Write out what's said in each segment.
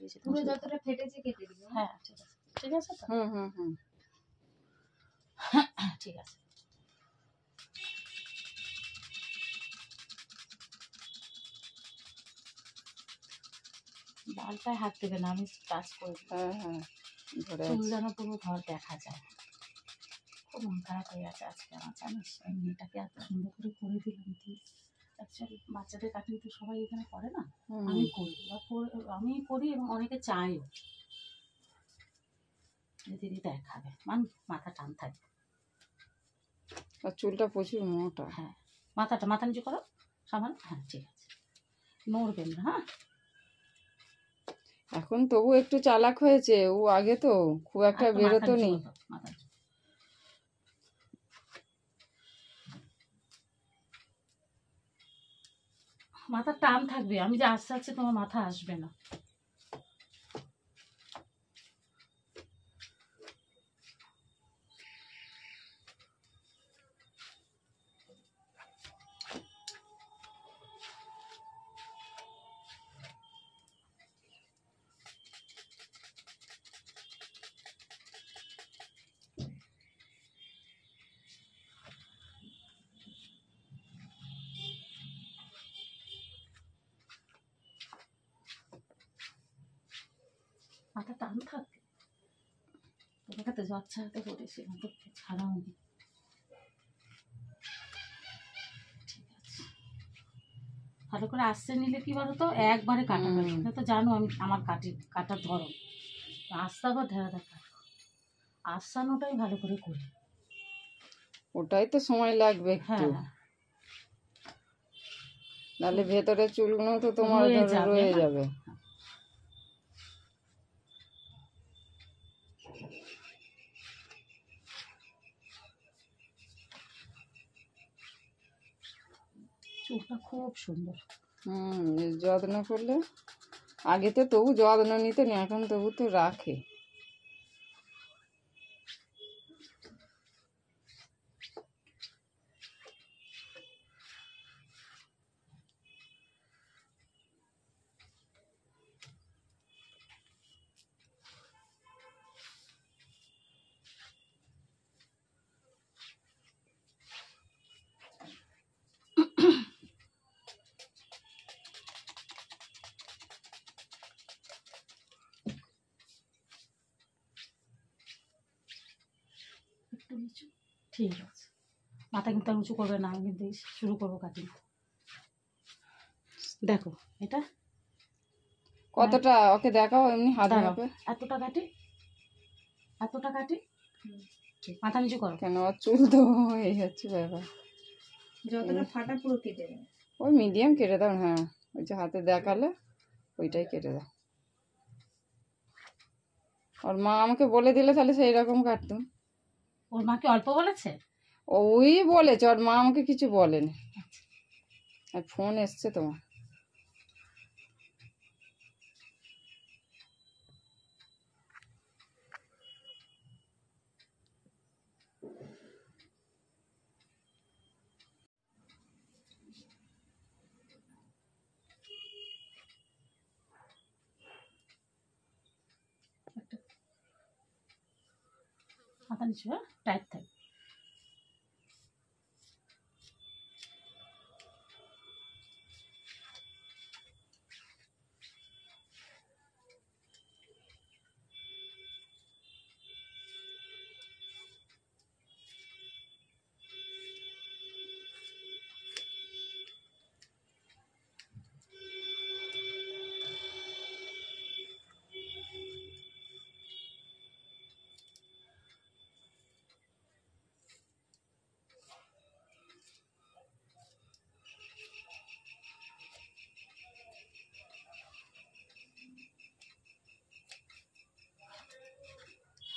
দিয়েছি পুরো যতটা ফেটেছে কেটে দিও। হ্যাঁ ঠিক আছে, ঠিক আছে তো? হুম হুম হুম। ঠিক আছে। ডালটায় হাত দেবে না, আমি টাচ করবো। হ্যাঁ হ্যাঁ ধরে চুল আছে। যেন পুরো ঘর দেখা যায়। খুব মন খারাপ হয়ে আছে আজকে আমার, জানিস? এই মেয়েটাকে এত সুন্দর করে দিলাম কি। অ্যাকচুয়ালি বাচ্চাদের কাটিং তো সবাই এখানে করে না, আমি করি বা আমি করি এবং অনেকে চাইও যে দিদি দেখাবে, মাথা টান থাকবে। আর চুলটা প্রচুর মোটা। হ্যাঁ মাথা নিচু করো সামান্য, হ্যাঁ ঠিক আছে, নড়বেন না। হ্যাঁ এখন তবু একটু চালাক হয়েছে, ও আগে তো খুব একটা বেরোতো নি। মাথা টান থাকবে, আমি যে আস্তে আস্তে তোমার মাথা আসবে না। মাথা টান থাকবে, তোমাকে তো জ্বর ছাড়াতে করেছি, তো ছাড়াও নি। ভালো করে আসতে নিলে কি বলো তো, একবারে কাটা হয়। তুমি তো জানো আমি আমার কাটার ধরন, আস্তা বা ধেরা দেখা আসানোটাই ভালো করে করি। ওটাই তো সময় লাগবে একটু। হ্যাঁ নাহলে ভেতরে চুলগুলো তো তোমার রয়ে যাবে। চুলটা খুব সুন্দর। যত্ন করলে, আগে তো তবু যত্ন নিতে না, এখন তবু তো রাখে। একটু নিচু, ঠিক আছে। মাথা কিন্তু আর উঁচু করবে না, আমি কিন্তু শুরু করবো কাটিং। দেখো এটা কতটা ওকে দেখাও, এমনি হাত মাপে। এতটা কাটি, মাথা নিচু করো। কেন চুল তো এই হচ্ছে ব্যাপার। যতটা ফাটা পুরো কেটে দেবে। ওই মিডিয়াম কেটে দাও। হ্যাঁ ওই যে হাতে দেখালে ওইটাই কেটে দাও। ওর মা আমাকে বলে দিলে তাহলে সেই রকম কাটতুম। ওর মা কি অল্প বলেছে? ওই বলেছে, ওর মা আমাকে কিছু বলেনি। আর ফোন এসছে তোমার। মাথা নিচু, হ্যাঁ টাইট থাকে।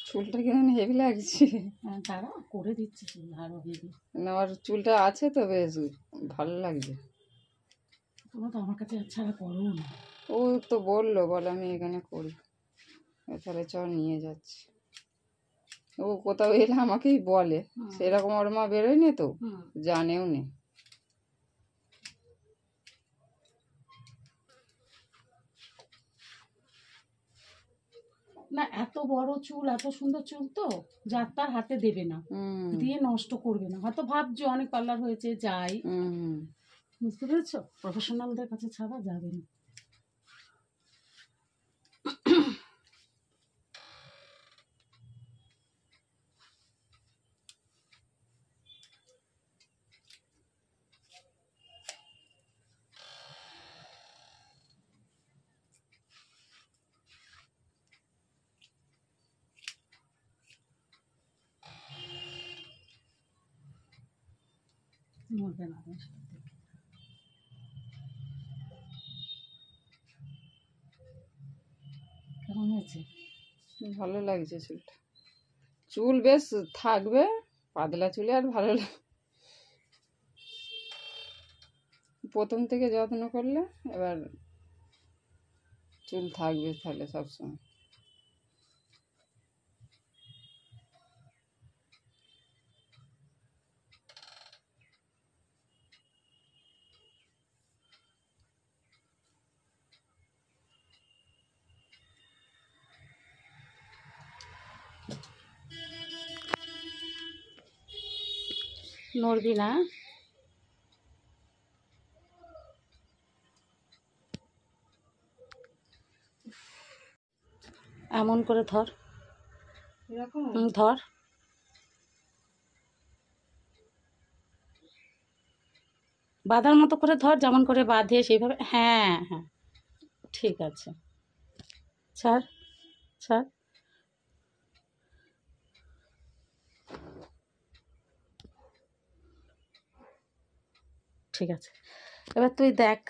চুলটা কেমন হেভি লাগছে। তারা করে দিচ্ছে চুল আরো হেভি। না ওর চুলটা আছে তো বেশ ভালো লাগছে। তোমরা তো আমার কাছে ছাড়া করো না। ও তো বললো, বলে আমি এখানে করি, তাহলে চ নিয়ে যাচ্ছি। ও কোথাও এলে আমাকেই বলে, সেরকম ওর মা বেরোয়নি তো, জানেও নি। না এত বড় চুল, এত সুন্দর চুল তো যার তার হাতে দেবে না, দিয়ে নষ্ট করবে না। হয়তো ভাবছো অনেক পার্লার হয়েছে যাই, বুঝতে পেরেছো, প্রফেশনালদের কাছে ছাড়া যাবে না। মরবে না, কেমন হয়েছে? ভালো লাগছে চুলটা। চুল বেশ থাকবে, পাতলা চুলে আর ভালো লাগে। প্রথম থেকে যত্ন করলে এবার চুল থাকবে তাহলে সবসময়। নড়বি না। এমন করে ধর, এরকম ধর। বাঁধার মতো করে ধর, যেমন করে বাঁধে সেইভাবে। হ্যাঁ হ্যাঁ, ঠিক আছে, ছাড় ছাড়। ঠিক আছে, এবার তুই দেখ।